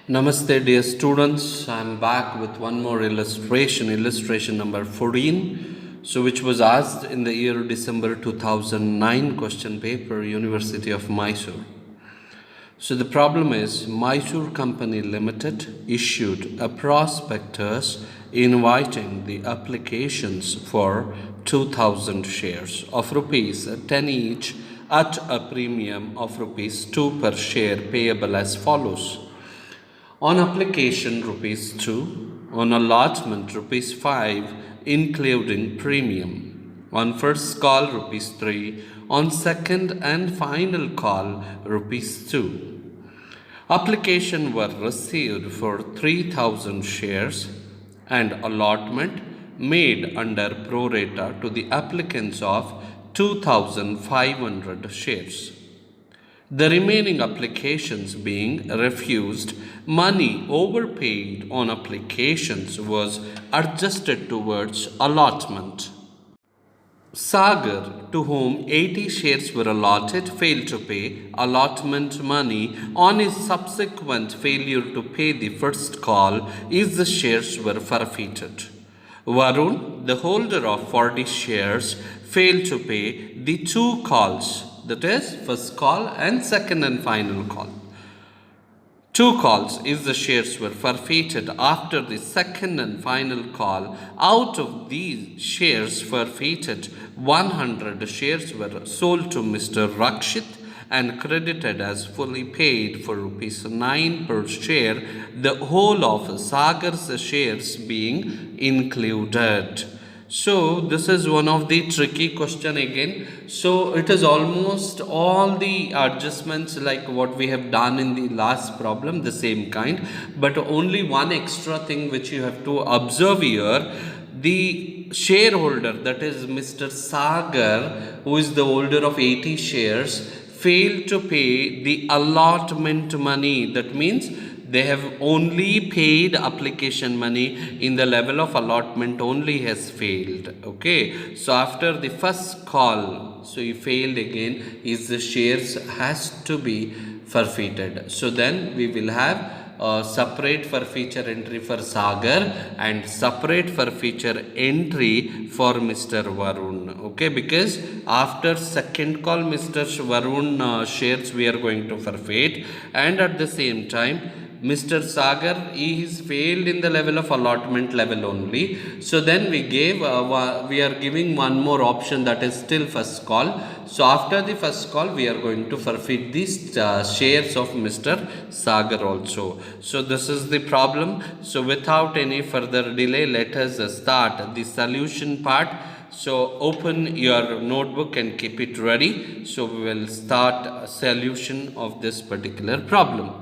Namaste, dear students. I'm back with one more illustration number 14. So, which was asked in the year December 2009 question paper, University of Mysore. So, the problem is Mysore Company Limited issued a prospectus inviting the applications for 2000 shares of rupees 10 each at a premium of rupees 2 per share payable as follows. On application rupees 2, on allotment rupees 5 including premium. On first call rupees 3, on second and final call rupees 2. Application were received for 3000 shares and allotment made under pro rata to the applicants of 2500 shares. The remaining applications being refused, money overpaid on applications was adjusted towards allotment. Sagar, to whom 80 shares were allotted, failed to pay allotment money. On his subsequent failure to pay the first call, his shares were forfeited. Varun, the holder of 40 shares, failed to pay the two calls, that is, first call and second and final call. Two calls if the shares were forfeited after the second and final call. Out of these shares forfeited, 100 shares were sold to Mr. Rakshit and credited as fully paid for rupees 9 per share, the whole of Sagar's shares being included. So this is one of the tricky question again. So it is almost all the adjustments like what we have done in the last problem, the same kind, but only one extra thing which you have to observe here. The shareholder, that is Mr. Sagar, who is the holder of 80 shares, failed to pay the allotment money. That means they have only paid application money, in the level of allotment only has failed. Okay, so after the first call, so he failed again, his shares has to be forfeited. So then we will have a separate forfeiture entry for Sagar and separate forfeiture entry for Mr. Varun. Okay, because after second call Mr. Varun shares we are going to forfeit, and at the same time Mr. Sagar, he is failed in the level of allotment level only. So then we are giving one more option, that is still first call. So after the first call, we are going to forfeit these shares of Mr. Sagar also. So this is the problem. So without any further delay, let us start the solution part. So open your notebook and keep it ready. So we will start a solution of this particular problem.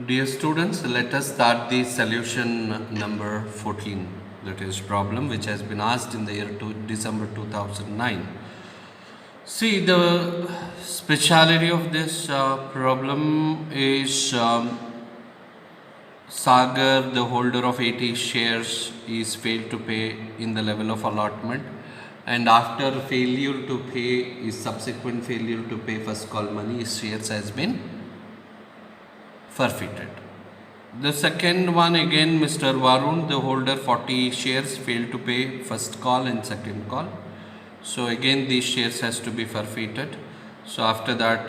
Dear students, let us start the solution number 14, that is problem which has been asked in the year December 2009. See, the speciality of this problem is Sagar, the holder of 80 shares, is failed to pay in the level of allotment, and after failure to pay, his subsequent failure to pay first call money, his shares has been forfeited. The second one again, Mr. Varun, the holder 40 shares, failed to pay first call and second call. So again these shares has to be forfeited. So after that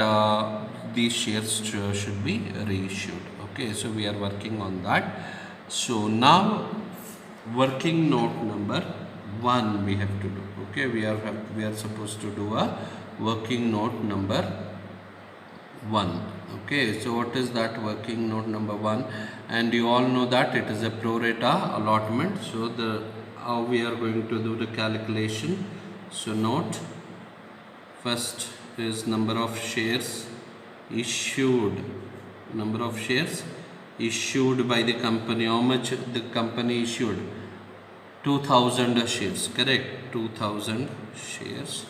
these shares should be reissued. Okay, so we are working on that. So now working note number 1 we have to do. Okay, we are supposed to do a working note number 1. Okay, so what is that working note number 1? And you all know that it is a pro rata allotment. So how we are going to do the calculation. So note, first is number of shares issued. Number of shares issued by the company. How much the company issued? 2000 shares, correct? 2000 shares.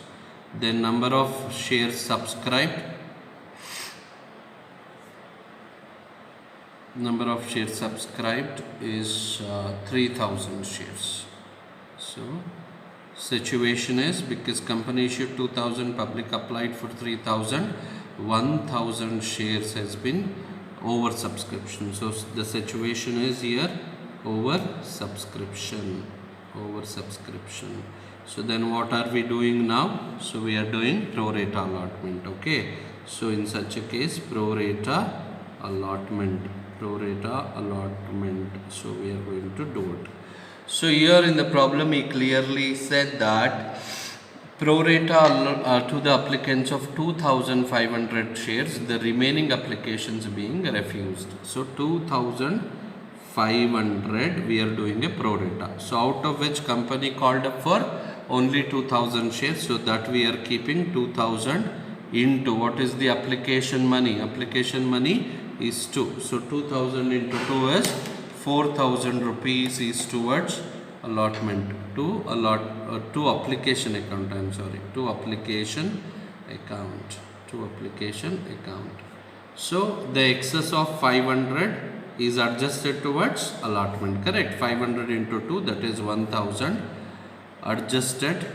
Then number of shares subscribed. Number of shares subscribed is 3000 shares. So situation is, because company issued 2000, public applied for 3000, 1000 shares has been over subscription. So the situation is here over subscription. So then what are we doing now? So we are doing pro rata allotment. Okay, so in such a case, pro rata allotment. So we are going to do it. So here in the problem he clearly said that pro rata to the applicants of 2500 shares, the remaining applications being refused. So 2500 we are doing a pro rata. So out of which company called up for only 2000 shares, so that we are keeping 2000 into what is the application money. Application money is 2. So 2000 into 2 is 4000 rupees is towards allotment to application account. To application account. So the excess of 500 is adjusted towards allotment. Correct? 500 into 2, that is 1000 adjusted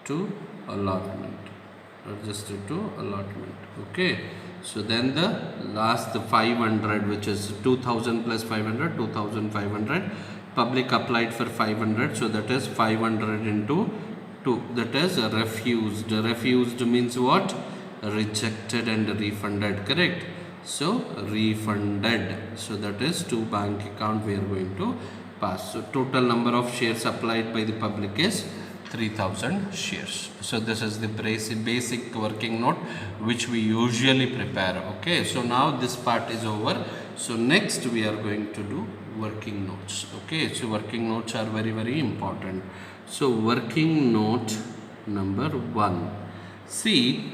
to allotment. Okay, so then the 500, which is 2000 plus 500, 2500. Public applied for 500, so that is 500 into 2, that is refused. Refused means what? Rejected and refunded. Correct? So refunded, so that is to bank account we are going to pass. So total number of shares applied by the public is 3000 shares. So this is the basic working note which we usually prepare. Okay, so now this part is over. So next we are going to do working notes. Okay, so working notes are very, very important. So working note number 1. See,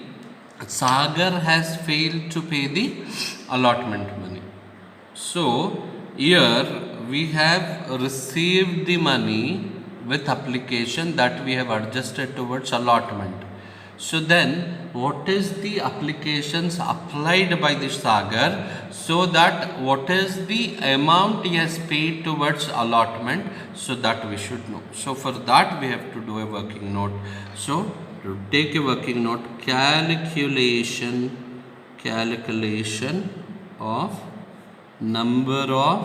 Sagar has failed to pay the allotment money. So here we have received the money with application that we have adjusted towards allotment. So then what is the applications applied by the Sagar, so that what is the amount he has paid towards allotment, so that we should know. So for that we have to do a working note. So to take a working note, calculation of number of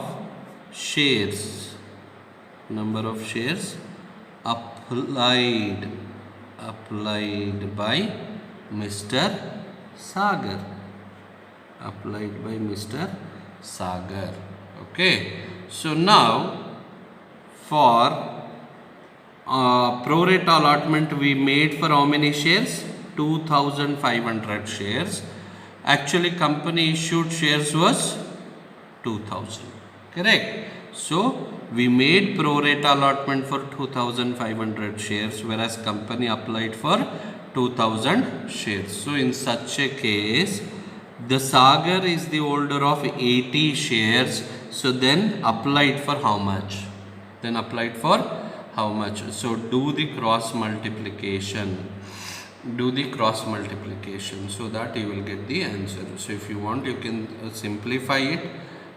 shares applied by Mr. Sagar. Okay, so now for pro rata allotment we made for how many shares? 2500 shares. Actually company issued shares was 2000. Correct? So we made pro rata allotment for 2500 shares, whereas company applied for 2000 shares. So in such a case, the Sagar is the holder of 80 shares. So then applied for how much? So do the cross multiplication. So that you will get the answer. So if you want, you can simplify it,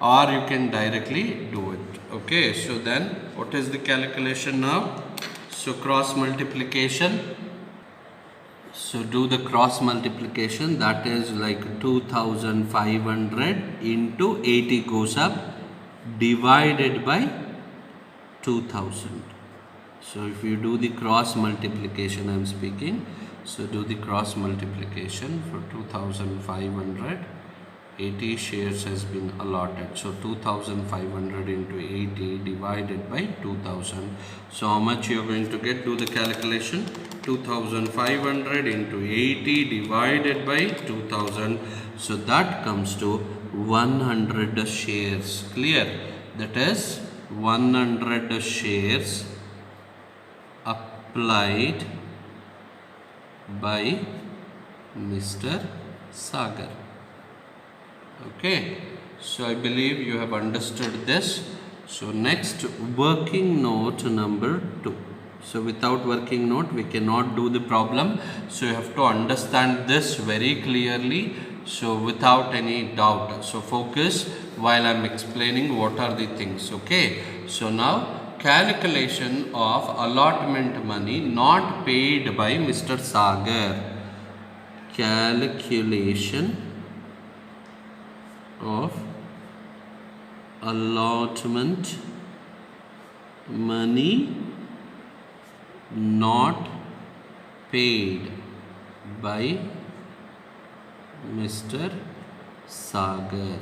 or you can directly do it. Okay, so then what is the calculation now? So cross multiplication. So do the cross multiplication, that is like 2500 into 80 goes up, divided by 2000. So if you do the cross multiplication, I am speaking. So do the cross multiplication for 2500. 80 shares has been allotted. So 2500 into 80 divided by 2000. So how much you are going to get? Do the calculation. 2500 into 80 divided by 2000. So that comes to 100 shares. Clear? That is 100 shares applied by Mr. Sagar. Okay, so I believe you have understood this. So next, working note number 2. So without working note we cannot do the problem. So you have to understand this very clearly, so without any doubt. So focus while I am explaining what are the things. Okay, so now calculation of allotment money not paid by Mr. Sagar. Calculation of allotment money not paid by Mr. Sagar.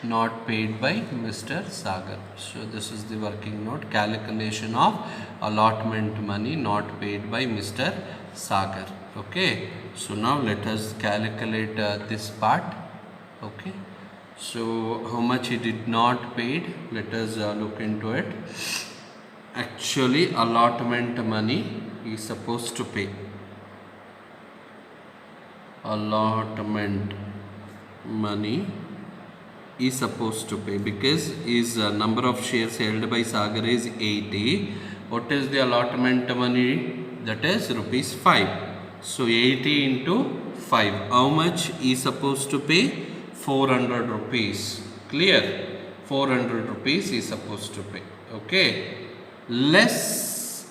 Not paid by Mr. Sagar. So this is the working note. Calculation of allotment money not paid by Mr. Sagar. Okay. So now let us calculate this part. Okay. So how much he did not paid? Let us look into it. Actually, allotment money he is supposed to pay. Allotment money is supposed to pay because his number of shares held by Sagar is 80. What is the allotment money? That is rupees 5. So 80 into 5. How much is supposed to pay? 400 rupees. Clear? 400 rupees is supposed to pay. Okay. Less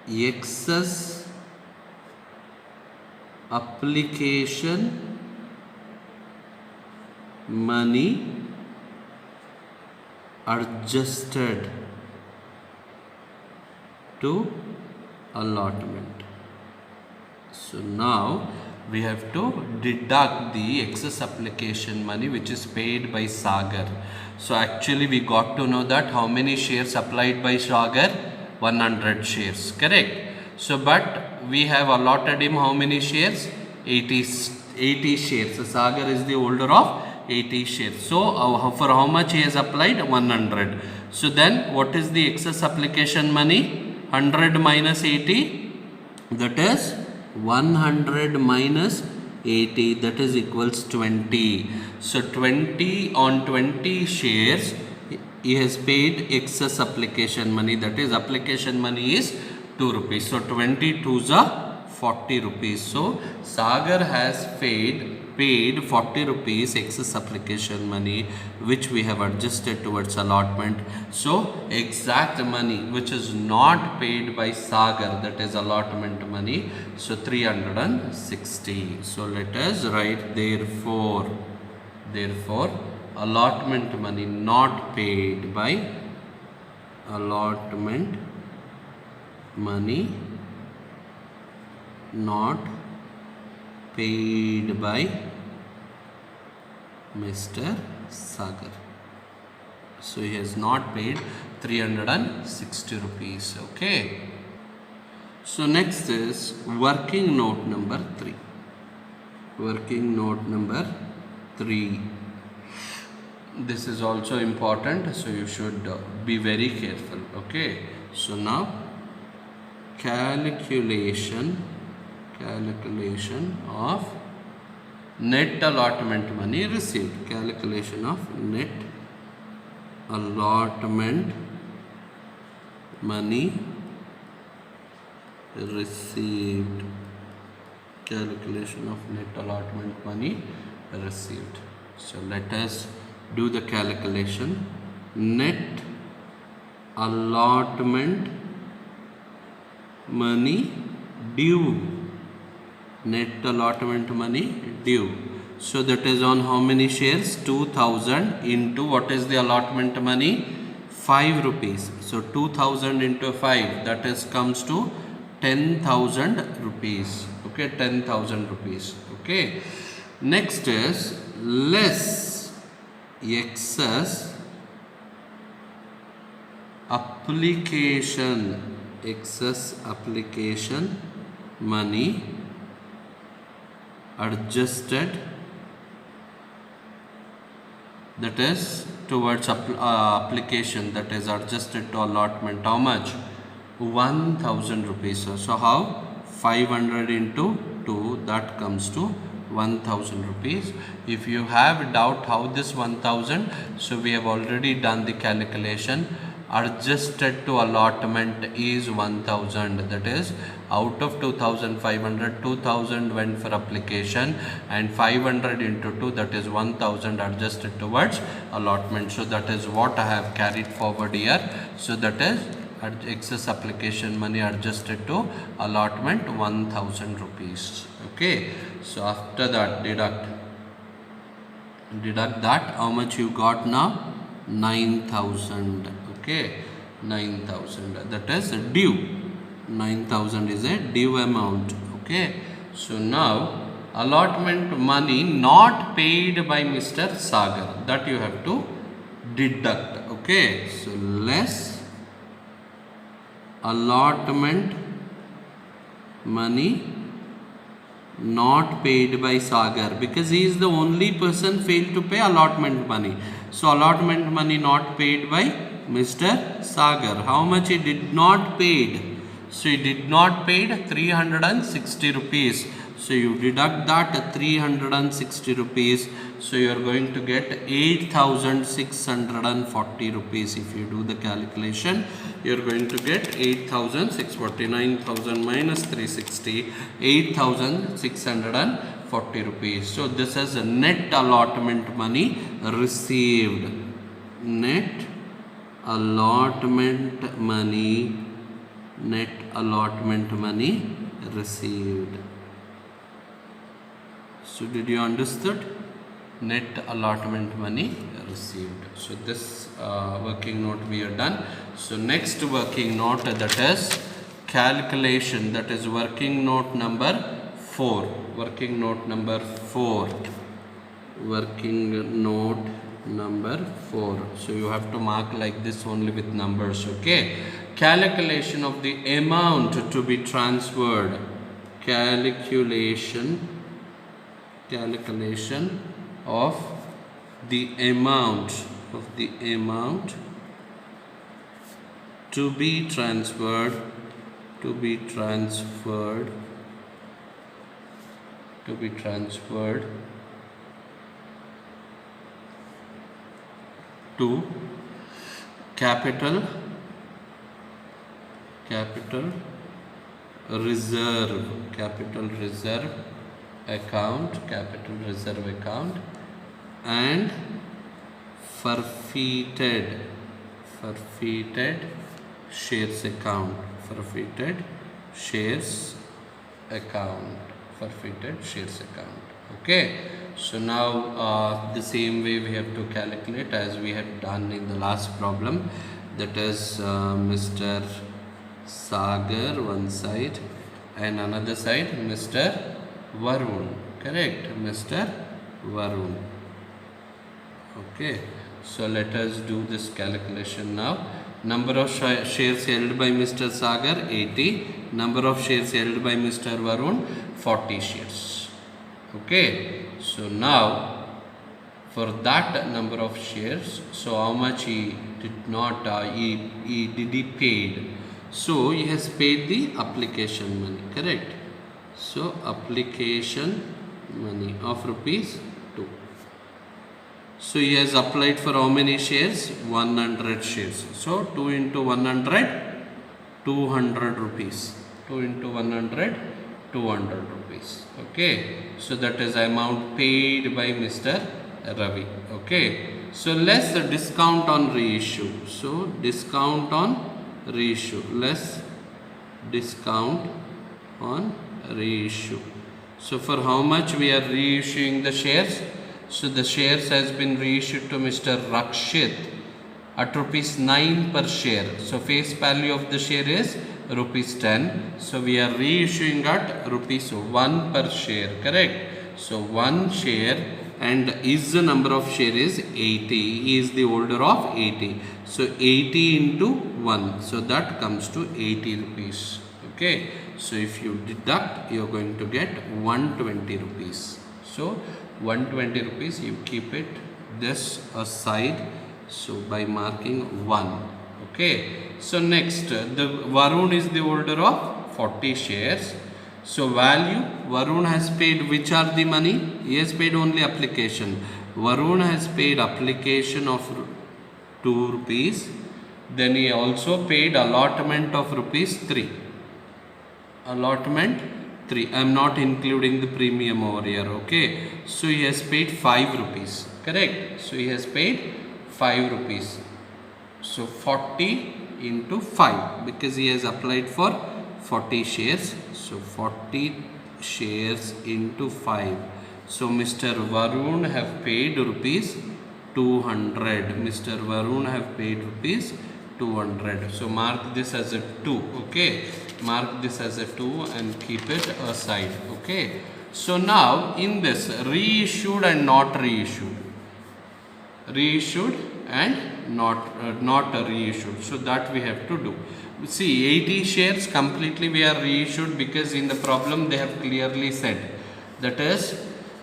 excess application money adjusted to allotment. So now we have to deduct the excess application money which is paid by Sagar. So actually we got to know that how many shares applied by Sagar? 100 shares, correct? So but we have allotted him how many shares? 80 shares. So Sagar is the holder of 80 shares. So for how much he has applied? 100. So then what is the excess application money? 100 minus 80, that is 100 minus 80, that is equals 20. So 20 on 20 shares he has paid excess application money, that is application money is 2 rupees. So 22 is 40 rupees. So Sagar has paid 40 rupees excess application money which we have adjusted towards allotment. So exact money which is not paid by Sagar, that is allotment money, so 360. So let us write therefore allotment money not paid by allotment money not paid by Mr. Sagar. So he has not paid 360 rupees. Okay. So next is working note number 3. Working note number 3. This is also important, so you should be very careful. Okay. So now calculation of net allotment money received. Calculation of net allotment money received. Calculation of net allotment money received. So let us do the calculation. Net allotment money due. Net allotment money due. So that is on how many shares? 2000 into what is the allotment money? 5 rupees. So 2000 into 5, that is comes to 10,000 rupees. Okay, 10,000 rupees. Okay. Next is less excess application money adjusted, that is towards application, that is adjusted to allotment. How much? 1000 rupees. So how? 500 into 2, that comes to 1000 rupees. If you have doubt how this 1000, so we have already done the calculation. Adjusted to allotment is 1000, that is out of 2500, 2000 went for application and 500 into 2, that is 1000 adjusted towards allotment. So that is what I have carried forward here. So that is excess application money adjusted to allotment 1000 rupees. Okay. So after that deduct Deduct that, how much you got now? 9,000. Okay, 9,000. That is due. 9,000 is a due amount. Okay, so now allotment money not paid by Mr. Sagar, that you have to deduct. Okay, so less allotment money not paid by Sagar, because he is the only person failed to pay allotment money. So allotment money not paid by Mr. Sagar. How much he did not paid? So he did not paid 360 rupees. So you deduct that 360 rupees. So you are going to get 8,640 rupees. If you do the calculation, you are going to get 8,640. 9,000 minus 360, 8,640 rupees. So this is a net allotment money received. Net allotment money. Net allotment money received. So did you understood? Net allotment money received. So this working note we are done. So next working note, that is calculation, that is working note number 4. Working note number 4. Working note number 4. So you have to mark like this only with numbers. Okay, calculation of the amount to be transferred. Calculation of the amount to be transferred to capital reserve account, and forfeited shares account, Okay, so now the same way we have to calculate as we had done in the last problem, that is Mr. Sagar one side and another side Mr. Varun. Correct, Mr. Varun. Okay, so let us do this calculation now. Number of shares held by Mr. Sagar 80. Number of shares held by Mr. Varun 40 shares. Okay, so now for that number of shares, so how much he did not he paid? So he has paid the application money. Correct. So application money of rupees 2. So he has applied for how many shares? 100 shares. So 2 into 100, 200 rupees. 2 into 100, 200 rupees. Okay. So that is amount paid by Mr. Ravi. Okay. So less the discount on reissue. So discount on reissue. Less discount on reissue. So for how much we are reissuing the shares? So the shares has been reissued to Mr. Rakshit at rupees 9 per share. So face value of the share is rupees 10. So we are reissuing at rupees 1 per share. Correct. So 1 share, and his number of share is 80. He is the holder of 80. So 80 into 1. So that comes to 80 rupees. Okay. So if you deduct, you are going to get 120 rupees. So 120 rupees, you keep it this aside. So by marking 1. Okay. So next, the Varun is the holder of 40 shares. So value, Varun has paid, which are the money? He has paid only application. Varun has paid application of 2 rupees. Then he also paid allotment of rupees 3. Allotment 3. I am not including the premium over here. Okay. So he has paid 5 rupees. Correct. So he has paid 5 rupees. So 40 into 5, because he has applied for 40 shares. So 40 shares into 5. So Mr. Varun have paid rupees 200. Mr. Varun have paid rupees 200. So mark this as a 2. Okay, mark this as a 2 and keep it aside. Okay, so now in this reissued and not reissued, reissued and not reissued, so that we have to do. See, 80 shares completely we are reissued, because in the problem they have clearly said, that is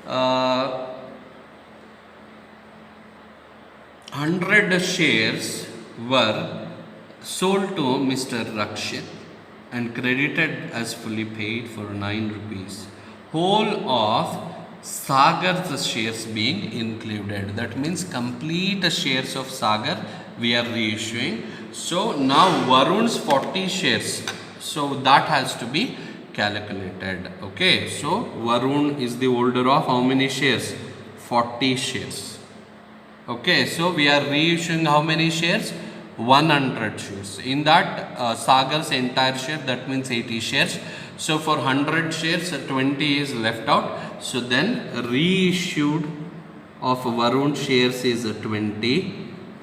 100 shares were sold to Mr. Rakshit and credited as fully paid for 9 rupees. Whole of Sagar's shares being included. That means complete shares of Sagar we are reissuing. So now Varun's 40 shares. So that has to be calculated. Okay. So Varun is the holder of how many shares? 40 shares. Okay. So we are reissuing how many shares? 100 shares. In that Sagar's entire share, that means 80 shares. So for 100 shares, 20 is left out. So then reissued of Varun shares is 20,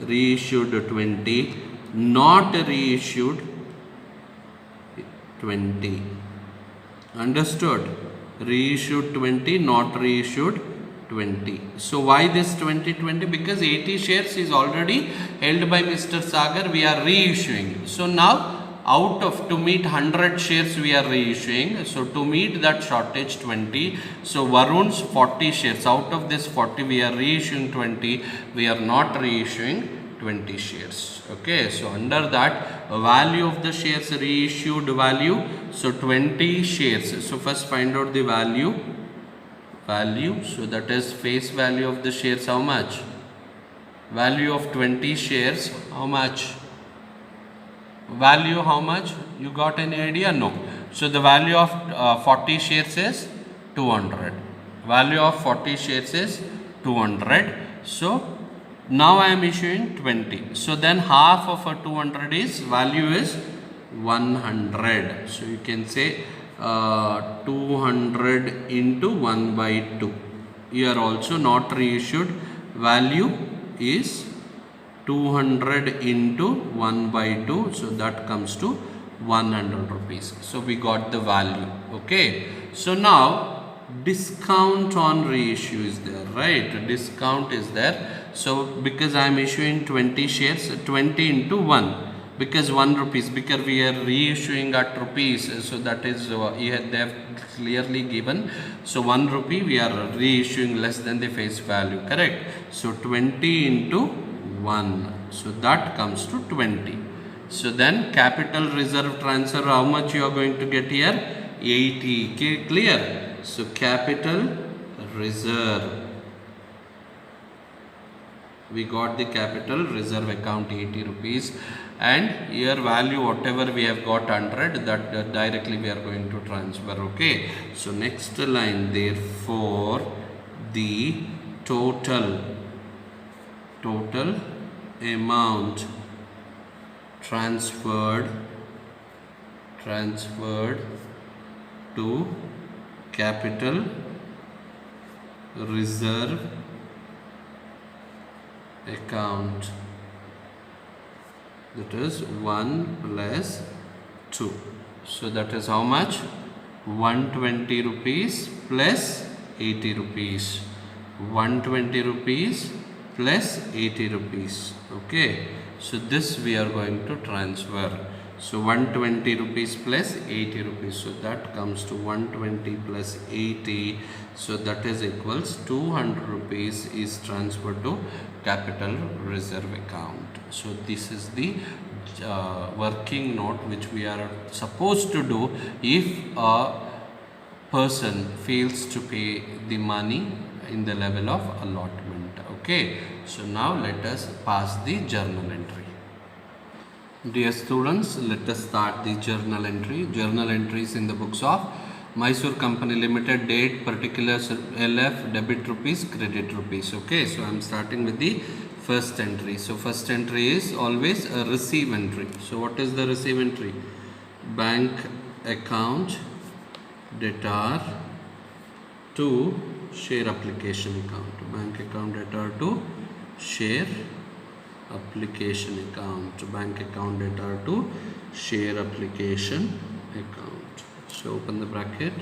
reissued 20, not reissued 20. Understood? Reissued 20, not reissued 20. So why this 20? Because 80 shares is already held by Mr. Sagar, we are reissuing. So now out of, to meet 100 shares we are reissuing. So to meet that shortage 20. So Varun's 40 shares, out of this 40 we are reissuing 20. We are not reissuing 20 shares. Okay. So under that value of the shares reissued value. So 20 shares. So first find out the value. So that is face value of the shares, how much? Value of 20 shares, how much? Value how much? You got any idea? No. So the value of 40 shares is 200. Value of 40 shares is 200. So now I am issuing 20. So then half of a 200 is, value is 100. So you can say 200 into 1 by 2. Here also not reissued, value is 200 into 1 by 2. So that comes to 100 rupees. So we got the value. Okay. So now discount on reissue is there, right? Discount is there. So because I am issuing 20 shares, 20 into 1. Because 1 rupees, because we are reissuing at rupees, so that is they have clearly given. So 1 rupee we are reissuing less than the face value, correct? So 20 into 1, so that comes to 20. So then capital reserve transfer, how much you are going to get here? 80. Clear? So capital reserve, we got the capital reserve account 80 rupees, and here value whatever we have got 100, that directly we are going to transfer. Okay. So next line, therefore the total amount transferred to capital reserve account, that is 1 plus 2. So that is how much? 120 rupees plus 80 rupees. 120 rupees plus 80 rupees. Okay. So this we are going to transfer. So 120 rupees plus 80 rupees. So that comes to 120 plus 80. So that is equals 200 rupees is transferred to capital reserve account. So this is the working note which we are supposed to do if a person fails to pay the money in the level of allotment. Okay. So now let us pass the journal entry. Dear students, let us start the journal entry. Journal entries in the books of Mysore Company Limited, date, particulars, LF, debit rupees, credit rupees. Okay, so I am starting with the first entry. So first entry is always a receive entry. So what is the receive entry? Bank account debtor to share application account. Bank account debtor to share application account. Bank account debtor to share application account. So open the bracket.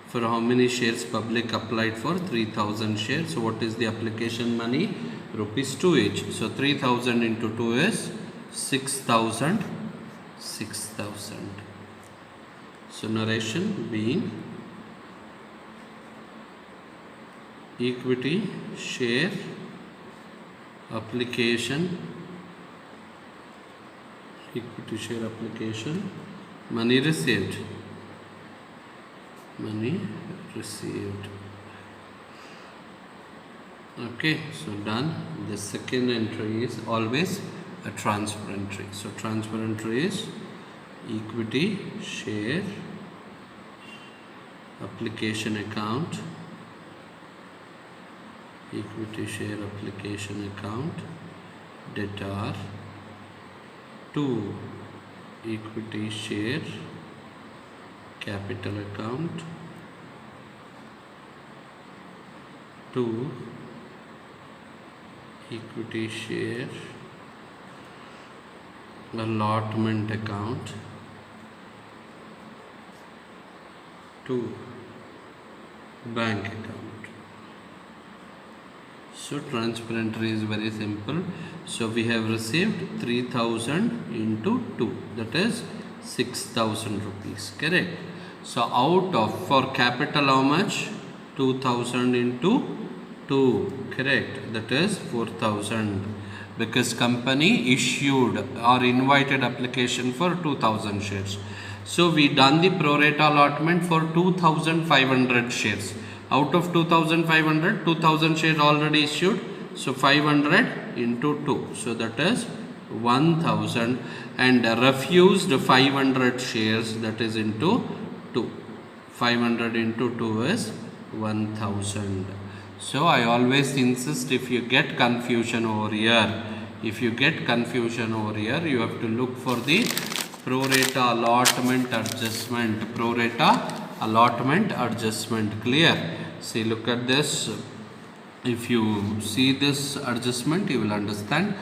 For how many shares public applied for? 3000 shares. So what is the application money? Rupees 2 each. So 3000 into 2 is 6000. 6000. So narration being equity share application, equity share application, money received, money received. Okay, so done. The second entry is always a transfer entry. So transfer entry is equity share application account, equity share application account debtor to equity share capital account to equity share allotment account to bank account. So transfer entry is very simple. So we have received 3000 into 2, that is 6000 rupees, correct? So out of, for capital how much? 2000 into 2, correct? That is 4000, because company issued or invited application for 2000 shares. So we done the pro rata allotment for 2500 shares. Out of 2500, 2000 shares already issued. So 500 into 2. So that is 1000, and refused 500 shares, that is into 2. 500 into 2 is 1000. So I always insist, if you get confusion over here, you have to look for the pro rata allotment adjustment. Pro rata allotment adjustment. Clear? See, look at this. If you see this adjustment, you will understand.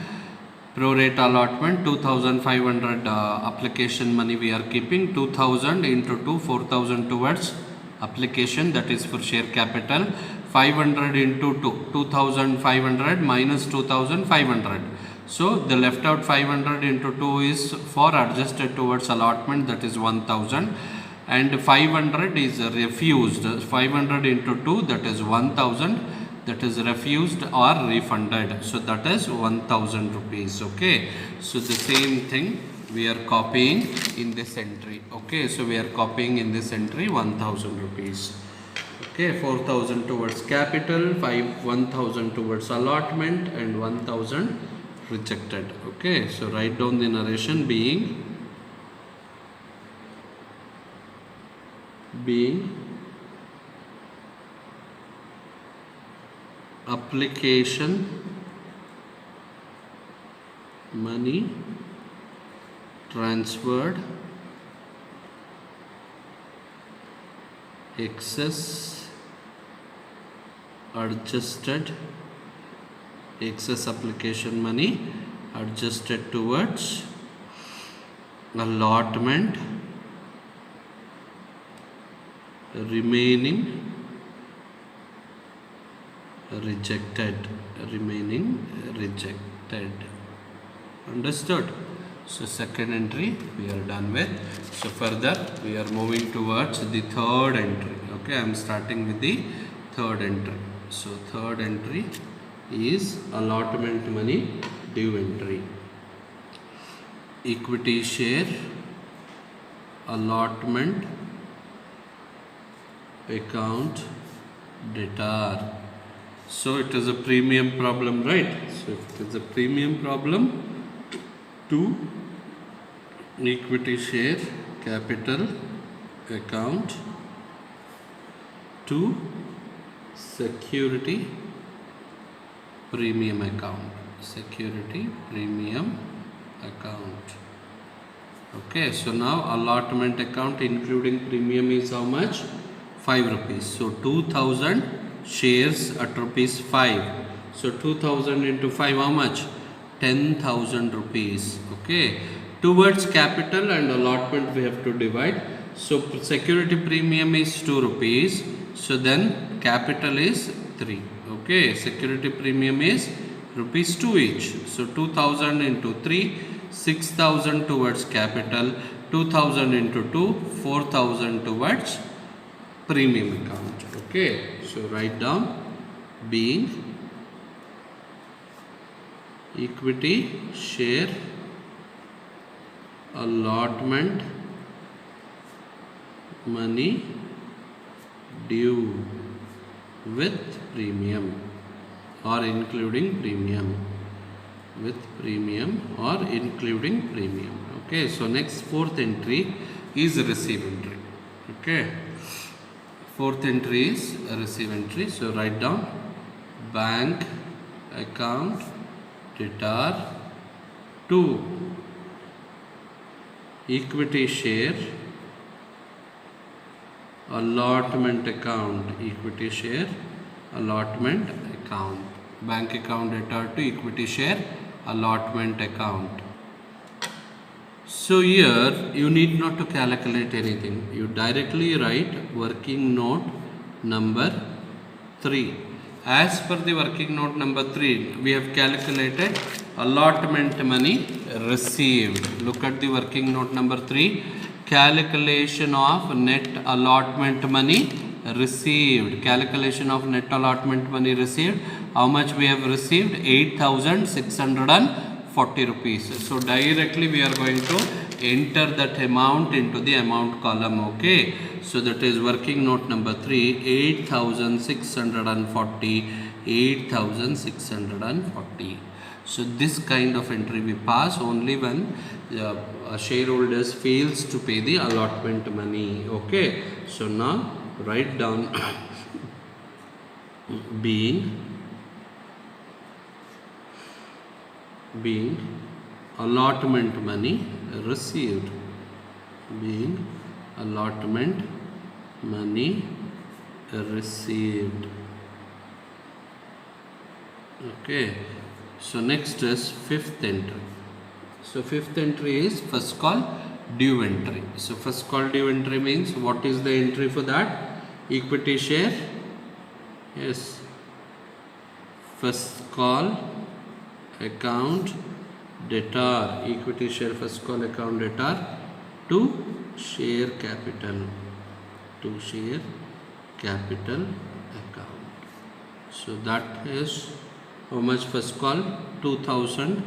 Pro rata allotment, 2500 application money we are keeping. 2000 into 2, 4000 towards application, that is for share capital. 500 into 2, 2500 minus 2500. So the left out 500 into 2 is for adjusted towards allotment, that is 1000. And 500 is refused. 500 into 2, that is 1000, that is refused or refunded. So that is 1000 rupees. Okay, so the same thing we are copying in this entry. Okay, so we are copying in this entry 1000 rupees. Okay, 4000 towards capital, 1000 towards allotment, and 1000 rejected. Okay, so write down the narration being application money transferred, excess adjusted, excess application money adjusted towards allotment, remaining rejected, understood? So second entry we are done with. So further we are moving towards the third entry. Okay, I am starting with the third entry. So third entry is allotment money due entry. Equity share allotment account debtor. So it is a premium problem, right? So if it is a premium problem, to equity share capital account to security premium account, security premium account. Okay, so now allotment account including premium is how much? 5 rupees. So 2000 shares at rupees 5. So 2000 into 5, how much? 10,000 rupees. Okay. Towards capital and allotment we have to divide. So security premium is 2 rupees. So then capital is 3. Okay. Security premium is rupees 2 each. So 2000 into 3, 6,000 towards capital, 2000 into 2, 4,000 towards premium account. Okay. So write down being equity share allotment money due with premium or including premium, with premium or including premium. Okay, so next fourth entry is receive entry. Okay, fourth entry is a receive entry. So write down bank account debtor to equity share allotment account, equity share allotment account, bank account debtor to equity share allotment account. So here you need not to calculate anything, you directly write working note number 3. As per the working note number 3, we have calculated allotment money received. Look at the working note number 3. Calculation of net allotment money received. Calculation of net allotment money received. How much we have received? 8,640 rupees. So directly we are going to enter that amount into the amount column. Okay. So that is working note number 3, 8,640, 8,640. So this kind of entry we pass only when shareholders fails to pay the allotment money. Okay. So now write down being allotment money received, being allotment money received. Okay. So next is fifth entry. So fifth entry is first call due entry. So first call due entry means what is the entry for that? Equity share. Yes. First call account debtor, equity share first call account debtor to share capital, to share capital account. So that is how much first call? 2000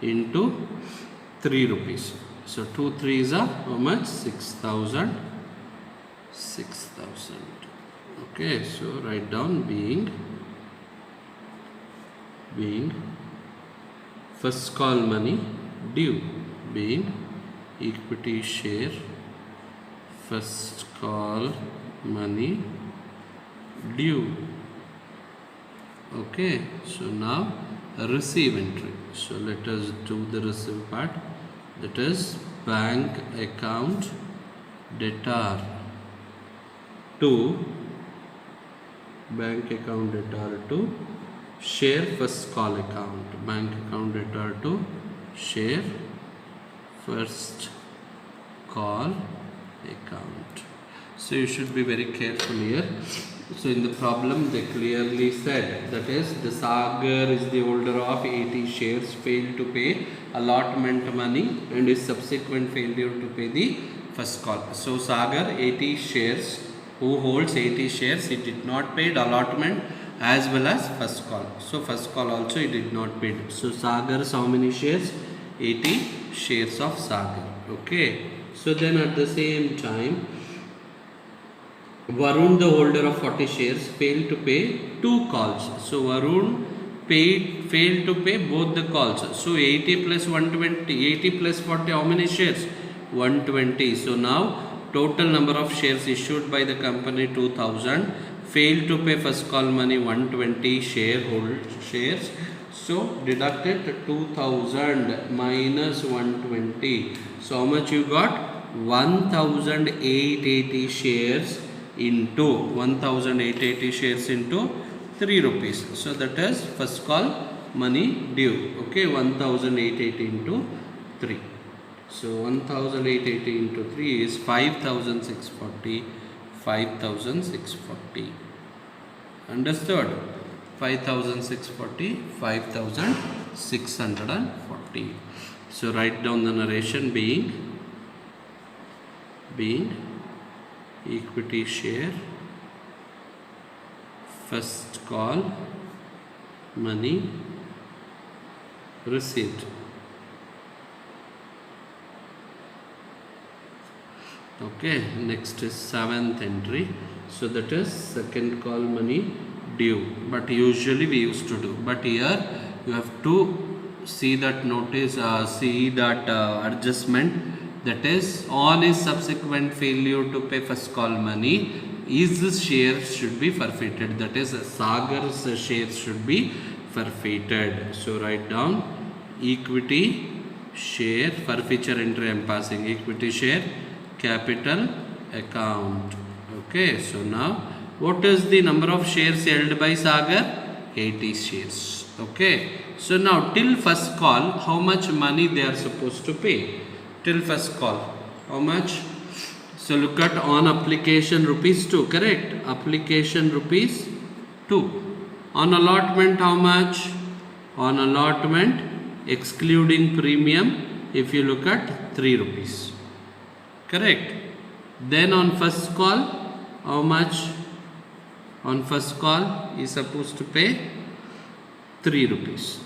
into 3 rupees. So 2 3 is a how much? 6,000. 6,000. Okay, so write down being first call money due, being equity share first call money due. Okay, so now receive entry. So let us do the receive part. That is bank account debtor to share first call account, bank account debtor to share first call account. So you should be very careful here. So in the problem they clearly said, that is the Sagar is the holder of 80 shares, failed to pay allotment money and his subsequent failure to pay the first call. So Sagar 80 shares, who holds 80 shares, he did not pay allotment as well as first call. So first call also he did not pay. So Sagar's how many shares? 80 shares of Sagar. Okay. So then at the same time Varun, the holder of 40 shares, failed to pay 2 calls. So Varun failed to pay both the calls. So 80 plus 120, 80 plus 40, how many shares? 120. So now total number of shares issued by the company 2000, failed to pay first call money 120 shares. So deducted 2000 minus 120. So how much you got? 1880 shares into 1880 shares into 3 rupees. So that is first call money due. Okay, 1880 into 3. So 1880 into 3 is 5640. 5640. Understood? 5640, 5640. So write down the narration being equity share, first call money received. Okay, next is 7th entry. So that is second call money due, but usually we used to do, but here you have to see that notice, see that adjustment, that is on his subsequent failure to pay first call money, his share should be forfeited, that is Sagar's shares should be forfeited. So write down equity share, forfeiture entry I am passing, equity share capital account. Okay, so now what is the number of shares held by Sagar? 80 shares. Okay, so now till first call, how much money they are supposed to pay? Till first call, how much? So look at on application rupees 2, correct? Application rupees 2. On allotment, how much? On allotment, excluding premium, if you look at 3 rupees. Correct? Then on first call, how much? On first call is supposed to pay 3 rupees.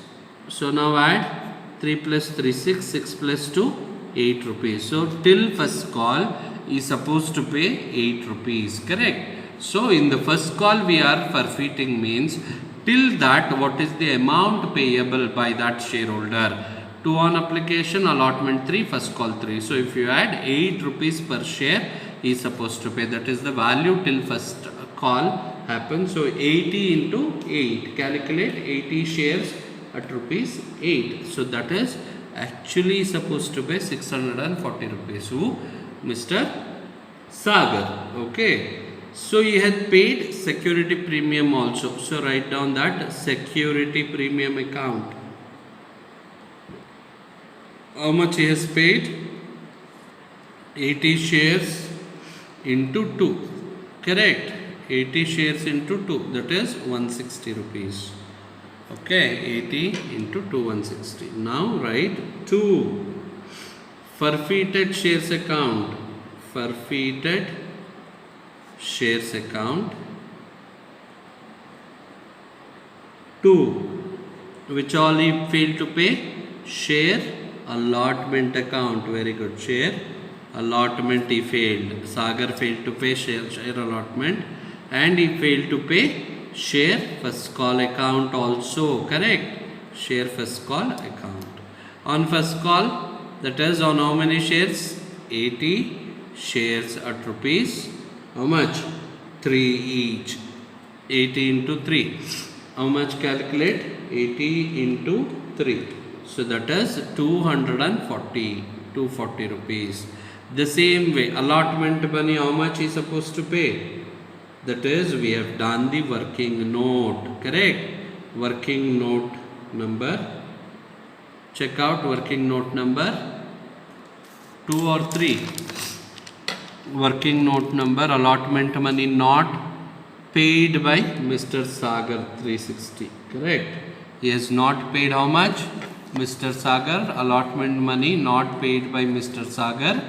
So now add 3 plus 3, 6, 6 plus 2, 8 rupees. So till first call is supposed to pay 8 rupees. Correct? So in the first call we are forfeiting means till that what is the amount payable by that shareholder? 2 on application, allotment 3, first call 3. So if you add 8 rupees per share he is supposed to pay, that is the value till first call happens. So 80 into 8, calculate 80 shares at rupees 8. So that is actually supposed to pay 640 rupees. Who? Mr. Sagar. Okay. So he had paid security premium also. So write down that security premium account. How much he has paid? 80 shares into 2. Correct? 80 shares into 2, that is 160 rupees. Okay, 80 into 2, 160. Now write 2. Forfeited shares account. Forfeited shares account 2. Which all he failed to pay? Share allotment account. Very good. Share allotment he failed. Sagar failed to pay share allotment, and he failed to pay share first call account also. Correct? Share first call account. On first call, that is on how many shares? 80 shares at rupees. How much? 3 each. 80 into 3. How much calculate? 80 into 3. So that is 240 rupees. The same way, allotment money, how much is supposed to pay? That is, we have done the working note. Correct? Working note number. Check out working note number 2 or 3. Working note number, allotment money not paid by Mr. Sagar 360. Correct? He has not paid how much? Mr. Sagar, allotment money not paid by Mr. Sagar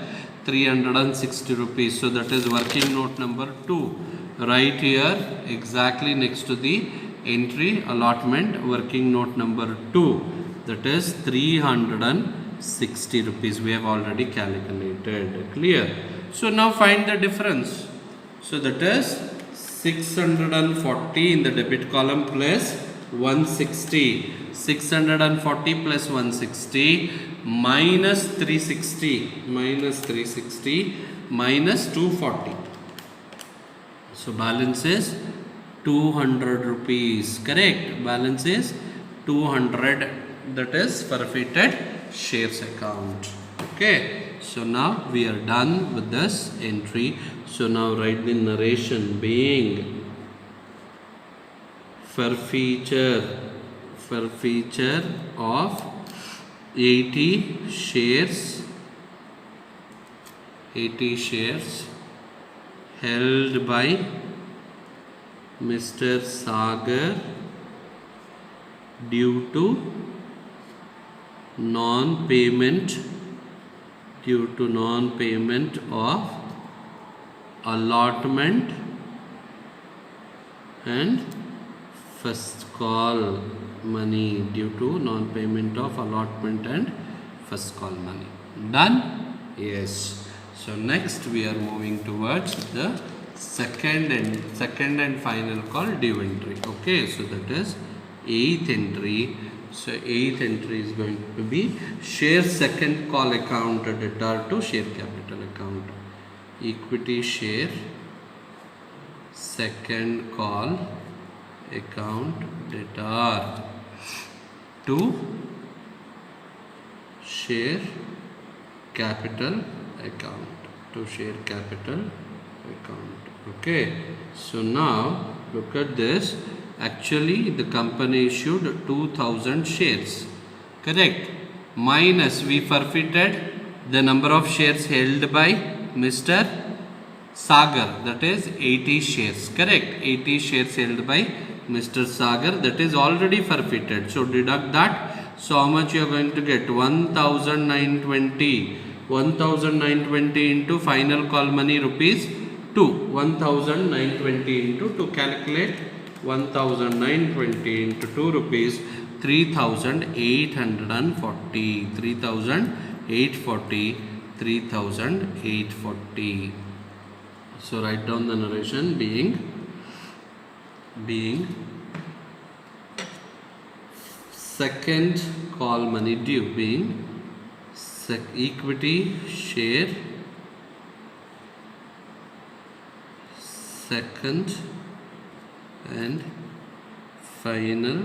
360 rupees. So that is working note number 2. Right here exactly next to the entry allotment, working note number 2. That is 360 rupees. We have already calculated. Clear? So now find the difference. So that is 640 in the debit column plus 160. 640 plus 160 minus 360 minus 240. So balance is 200 rupees. Correct? Balance is 200. That is forfeited shares account. Okay. So now we are done with this entry. So now write the narration being forfeiture of 80 shares held by Mr. Sagar due to non-payment of allotment and first call money, due to non-payment of allotment and first call money. Done? Yes. So next we are moving towards the second and final call, due entry. Okay, so that is eighth entry. So eighth entry is going to be share second call account debtor to share capital account. Equity share second call account debtor to share capital account. Okay, so now look at this. Actually the company issued 2000 shares, correct, minus we forfeited the number of shares held by Mr. Sagar, that is 80 shares, correct, 80 shares held by Mr. Sagar, that is already forfeited. So deduct that. So how much you are going to get? 1920 into final call money rupees 2. 1920 into 2. Calculate 1920 into 2 rupees 3840. 3840. So write down the narration being second call money due, being equity share second and final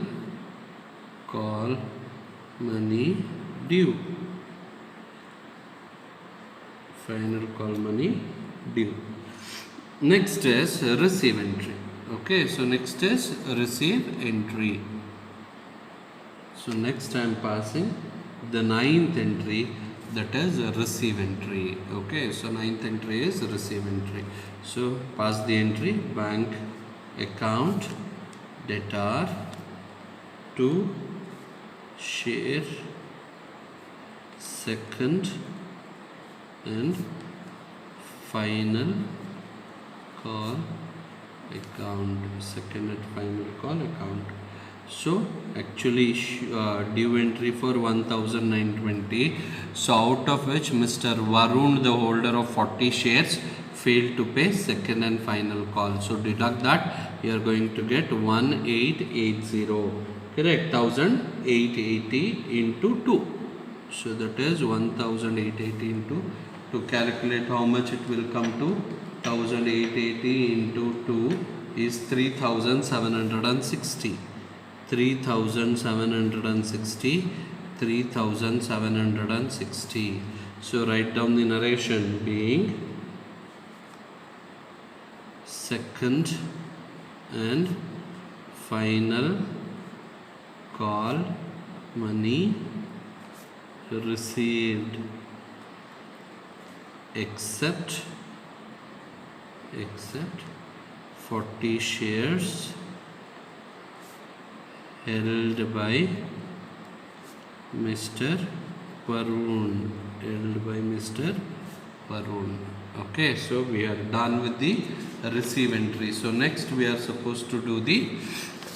call money due. Next is receive entry. Okay, so next is receive entry. So next I am passing the ninth entry, that is receive entry. Okay, so ninth entry is receive entry. So pass the entry: bank account debtor to share second and final call account. So actually due entry for 1920. So out of which Mr. Varun, the holder of 40 shares, failed to pay second and final call. So deduct that. You are going to get 1880. Correct. 1880 into 2. So that is 1880 into 2. Calculate how much it will come to. 1880 into 2 is 3760. 3760. So write down the narration being second and final call money received except 40 shares held by Mr. Varun. Okay, so we are done with the receive entry. So next we are supposed to do the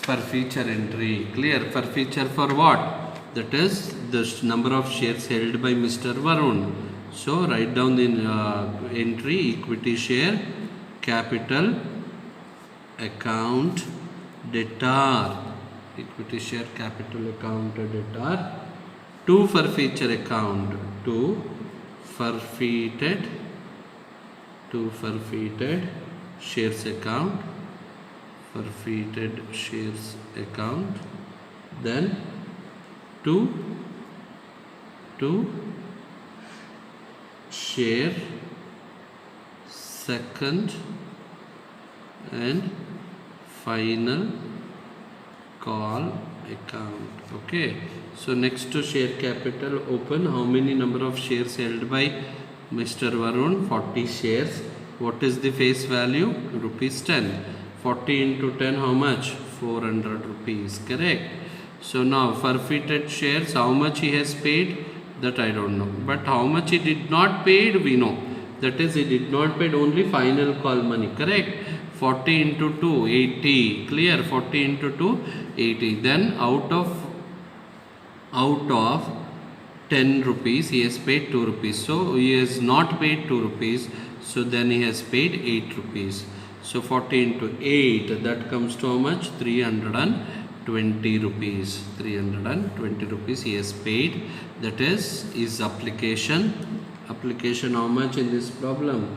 forfeiture entry. Clear? Forfeiture for what? That is the number of shares held by Mr. Varun. So write down the entry: equity share capital account debtor. Equity share capital account debtor to forfeiture account, to forfeited shares account, then to share, second and final call account. Okay, so next to share capital open, how many number of shares held by Mr. Varun? 40 shares. What is the face value? Rupees 10. 40 into 10, how much? 400 rupees. Correct. So now forfeited shares, how much he has paid? That I don't know. But how much he did not paid, we know. That is, he did not paid only final call money. Correct. 40 into 2, 80. Clear? 40 into 2, 80. Then out of 10 rupees, he has paid 2 rupees. So he has not paid 2 rupees. So then he has paid 8 rupees. So 40 into 8, that comes to how much? 320 rupees. 320 rupees he has paid. That is his application. Application how much in this problem?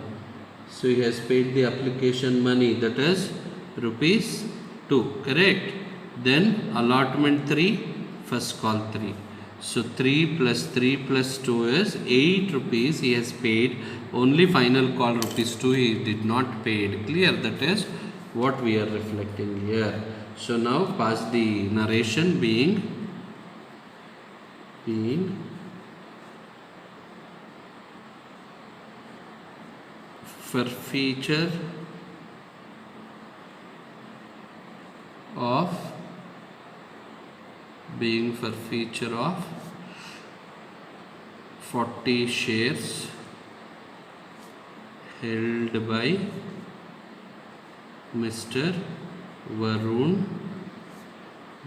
So he has paid the application money, that is rupees 2. Correct. Then allotment 3, first call 3. So 3 plus 3 plus 2 is 8 rupees he has paid. Only final call rupees 2 he did not paid. Clear? That is what we are reflecting here. So now pass the narration being forfeiture of 40 shares held by Mr. Varun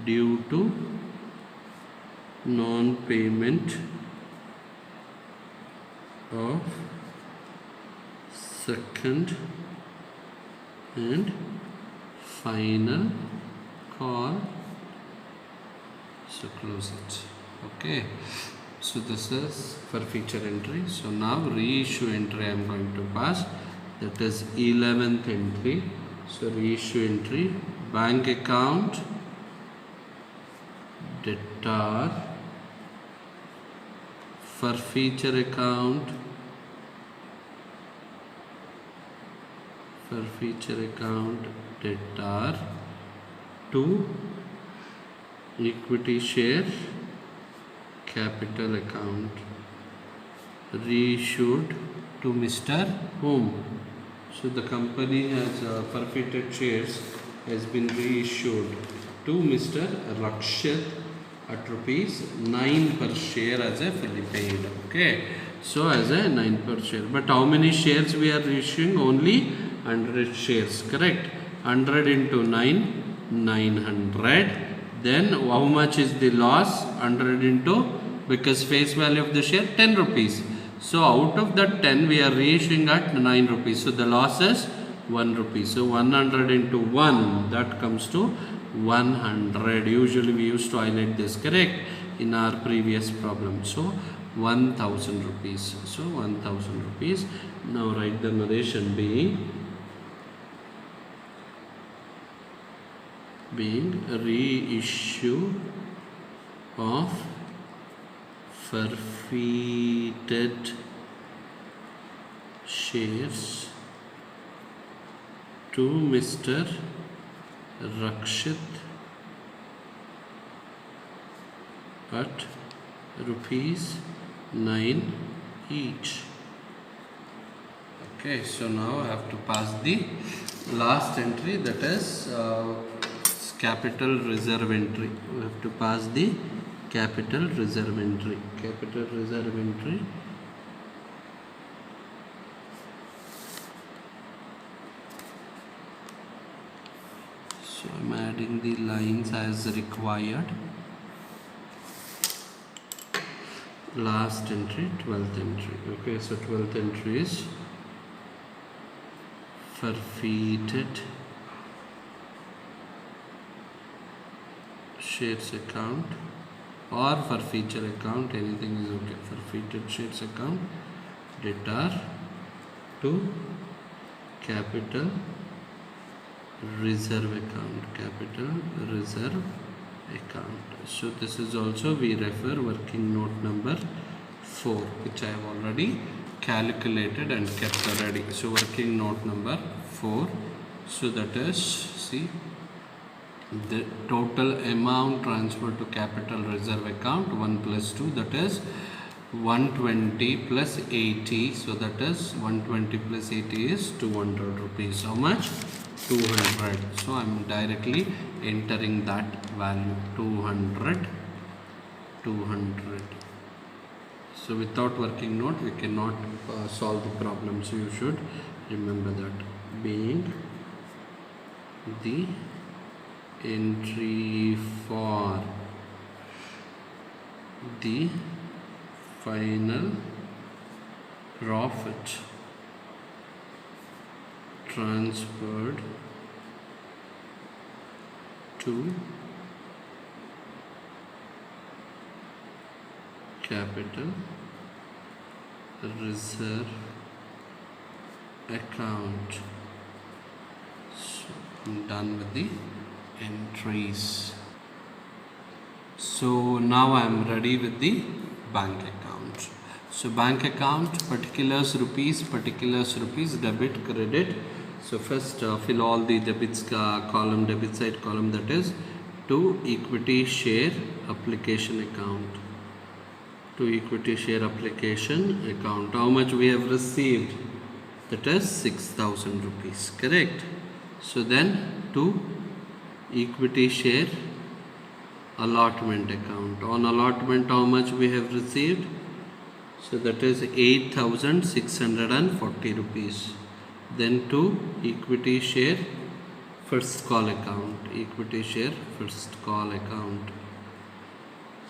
due to non-payment of second and final call. So close it. Okay, so this is forfeiture entry. So now reissue entry I am going to pass, that is 11th entry. So reissue entry, bank account debtor, forfeiture account debtor to equity share capital account, reissued to Mr. whom? So the company has forfeited shares has been reissued to Mr. Rakshit at rupees 9 per share as a fully paid. Okay, so as a 9 per share. But how many shares we are reissuing? Only 100 shares. Correct. 100 into 9, 900. Then how much is the loss? 100 into, because face value of the share 10 rupees. So out of that 10 we are reissuing at 9 rupees. So the loss is 1 rupee. So 100 into 1, that comes to 100. Usually we used to highlight this, correct, in our previous problem. So 1000 rupees. So 1000 rupees. Now write the narration being reissue of forfeited shares to Mr. Rakshit at rupees 9 each. Okay, so now I have to pass the last entry, that is capital reserve entry. We have to pass the capital reserve entry. Capital reserve entry. So I am adding the lines as required. Last entry, 12th entry. Okay, so 12th entry is forfeited shares account or forfeiture account, anything is okay. Forfeited shares account debtor to capital reserve account. Capital reserve account. So this is also we refer working note number 4, which I have already calculated and kept ready. So working note number 4. So that is, see, the total amount transferred to capital reserve account 1 plus 2, that is 120 plus 80. So that is 120 plus 80 is 200 rupees. How much? 200. So I am directly entering that value, 200. So without working note we cannot solve the problem. So you should remember that, being the entry for the final profit transferred to capital reserve account. So I'm done with the entries. So now I am ready with the bank account. So bank account, particulars rupees, debit, credit. So first fill all the debits column, debit side column, that is to equity share application account. To equity share application account. How much we have received? That is 6,000 rupees, correct? So then to equity share allotment account. On allotment, how much we have received? So that is 8,640 rupees. Then to equity share first call account. Equity share first call account.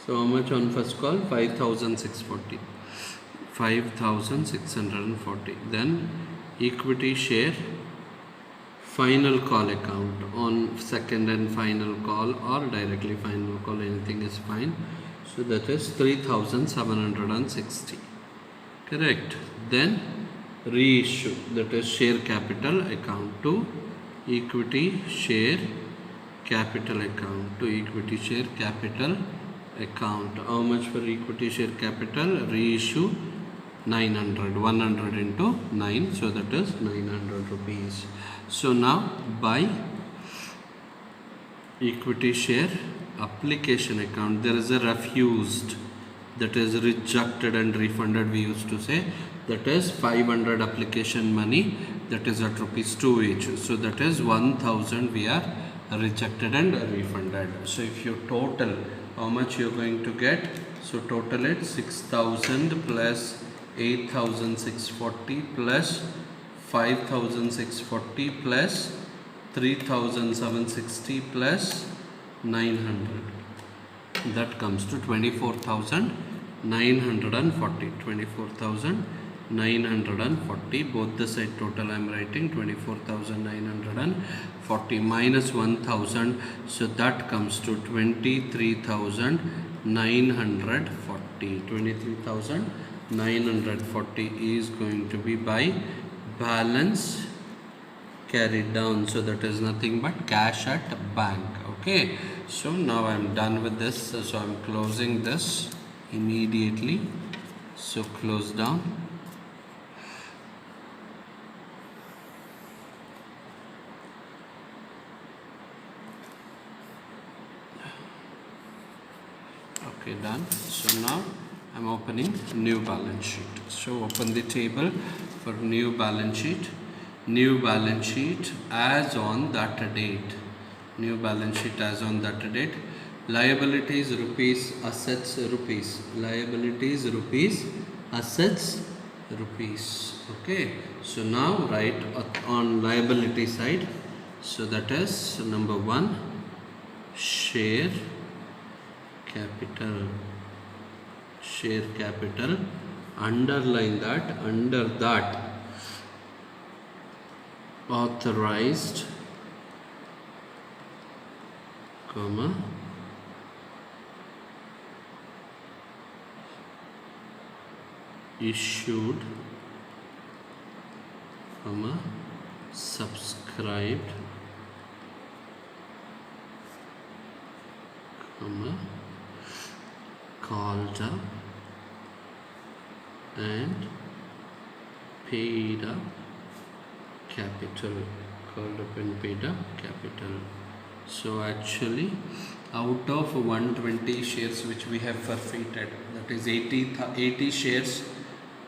So how much on first call? 5,640. 5,640. Then equity share final call account. On second and final call or directly final call, anything is fine. So that is 3,760. Correct. Then reissue, that is share capital account to equity share capital account. To equity share capital account. How much for equity share capital? Reissue 900. 100 into 9. So that is 900 rupees. So now by equity share application account, there is a refused, that is rejected and refunded, we used to say. That is 500 application money, that is at rupees 2 each. So that is 1,000 we are rejected and refunded. So if you total, how much you are going to get? So total it 6,000 plus 8,640 plus 5,640 plus 3,760 plus 900. That comes to 24,940. 24,940. Both the side total I am writing 24,940 minus 1,000. So that comes to 23,940. 23,940 is going to be by balance carried down. So that is nothing but cash at bank. Okay. So now I am done with this. So I am closing this immediately. So close down. Okay, done. So now I am opening new balance sheet. So open the table for new balance sheet. New balance sheet as on that date. New balance sheet as on that date. Liabilities rupees, assets rupees. Liabilities rupees, assets rupees. Okay. So now write on liability side. So that is number 1, share capital. Share capital. Underline that. Under that, authorized, comma, issued, comma, subscribed, comma, called up, and paid up capital, called up and paid up capital. So actually out of 120 shares which we have forfeited, that is 80 shares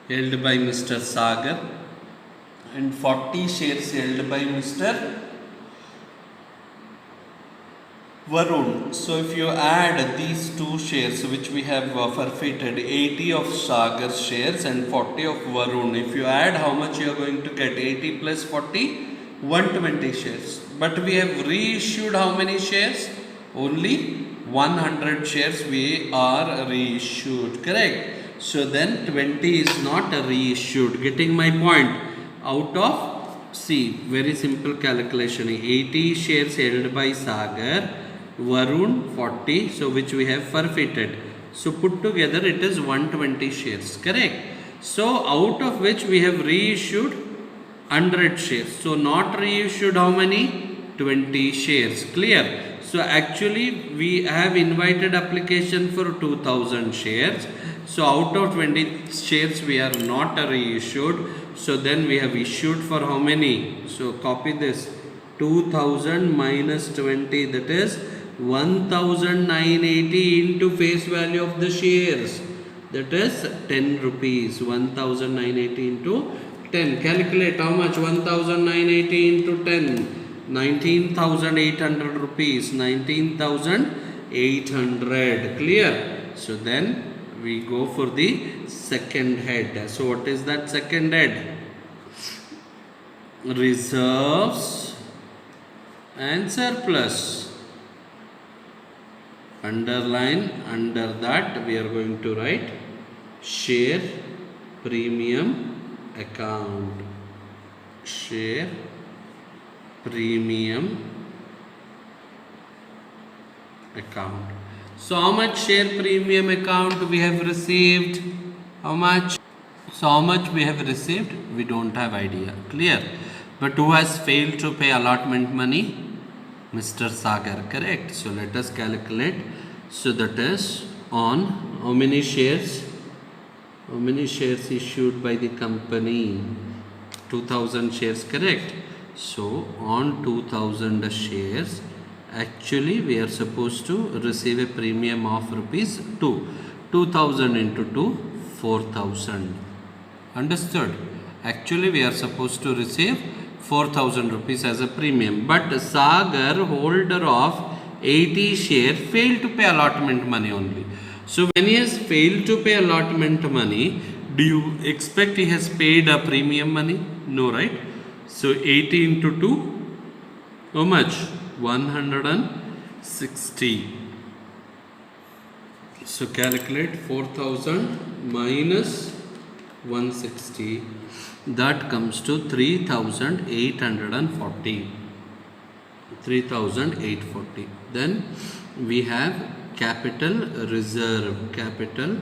held by Mr. Sagar and 40 shares held by Mr. Varun. So if you add these two shares which we have forfeited, 80 of Sagar's shares and 40 of Varun, if you add, how much you are going to get? 80 plus 40, 120 shares. But we have reissued how many shares? Only 100 shares we are reissued, correct? So then 20 is not reissued. Getting my point? Out of, see, very simple calculation, 80 shares held by Sagar, Varun 40, so which we have forfeited. So put together it is 120 shares, correct? So out of which we have reissued 100 shares. So not reissued how many? 20 shares, clear? So actually we have invited application for 2000 shares. So out of 20 shares we are not reissued. So then we have issued for how many? So copy this, 2000 minus 20, that is 1980 into face value of the shares, that is 10 rupees. 1980 into 10, calculate how much? 1980 into 10, 19,800 rupees, 19,800, clear? So then we go for the second head. So what is that second head? Reserves and surplus. Underline, under that we are going to write share premium account. Share premium account. So how much share premium account we have received? How much? So how much we have received? We don't have idea. Clear? But who has failed to pay allotment money? Mr. Sagar, correct? So let us calculate. So that is on how many shares? How many shares issued by the company? 2000 shares, correct? So on 2000 shares, actually we are supposed to receive a premium of rupees 2. 2000 into 2, 4000. Understood? Actually we are supposed to receive 4000 rupees as a premium. But Sagar, holder of 80 share, failed to pay allotment money only. So when he has failed to pay allotment money, do you expect he has paid a premium money? No, right? So 80 into 2, how much? 160. So calculate 4000 minus 160. That comes to 3840. 3840. Then we have capital reserve. Capital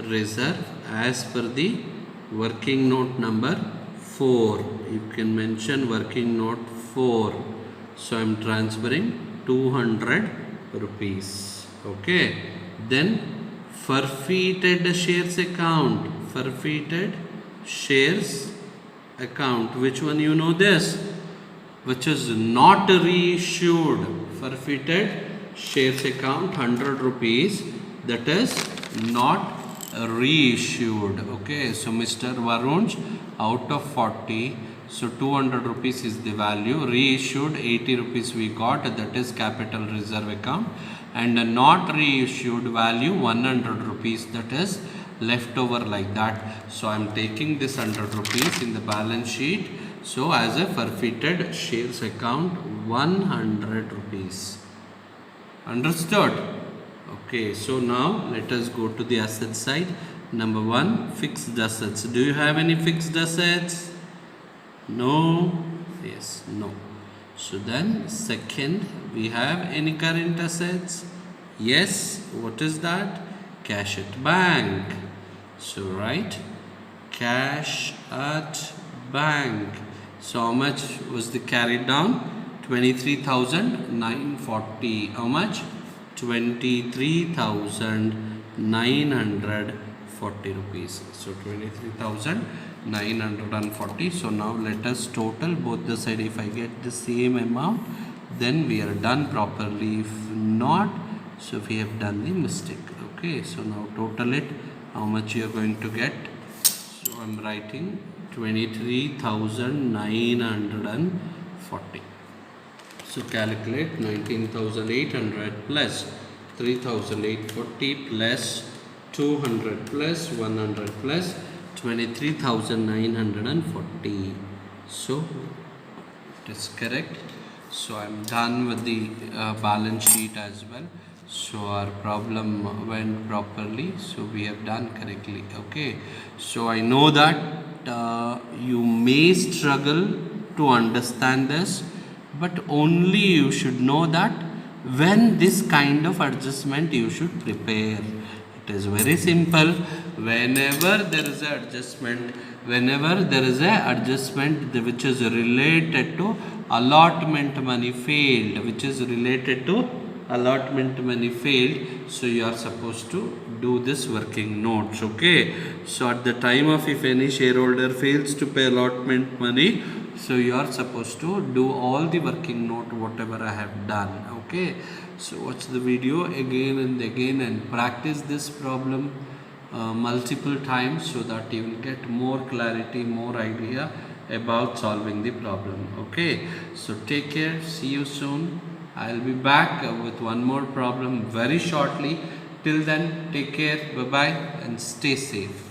reserve as per the working note number 4. You can mention working note 4. So I am transferring 200 rupees. Okay. Then forfeited shares account. Forfeited shares account. Which one you know this? Which is not reissued. Forfeited shares account 100 rupees, that is not reissued. Okay, so Mr. Varun, out of 40, so 200 rupees is the value. Reissued 80 rupees we got, that is capital reserve account, and a not reissued value 100 rupees, that is left over like that. So I am taking this 100 rupees in the balance sheet. So as a forfeited shares account 100 rupees. Understood? Okay, so now let us go to the asset side. Number 1, fixed assets. Do you have any fixed assets? No. Yes, no. So then second, we have any current assets? Yes. What is that? Cash at bank. So write cash at bank. So how much was the carried down? 23,940. How much? 23,940 rupees. So 23,940 940. So now let us total both the side. If I get the same amount, then we are done properly. If not, so we have done the mistake. Okay, so now total it. How much you are going to get? So I'm writing 23,940. So calculate 19,800 plus 3,840 plus 200 plus 100 plus 23,940. So it is correct. So I'm done with the balance sheet as well. So our problem went properly. So we have done correctly. Okay. So I know that you may struggle to understand this, but only you should know that when this kind of adjustment you should prepare. It is very simple. Whenever there is an adjustment, which is related to allotment money failed, so you are supposed to do this working notes. Okay, so at the time of if any shareholder fails to pay allotment money, so you are supposed to do all the working note whatever I have done. Okay, so watch the video again and again and practice this problem multiple times so that you will get more clarity, more idea about solving the problem. Okay, so take care, see you soon. I'll be back with one more problem very shortly. Till then, take care, bye bye, and stay safe.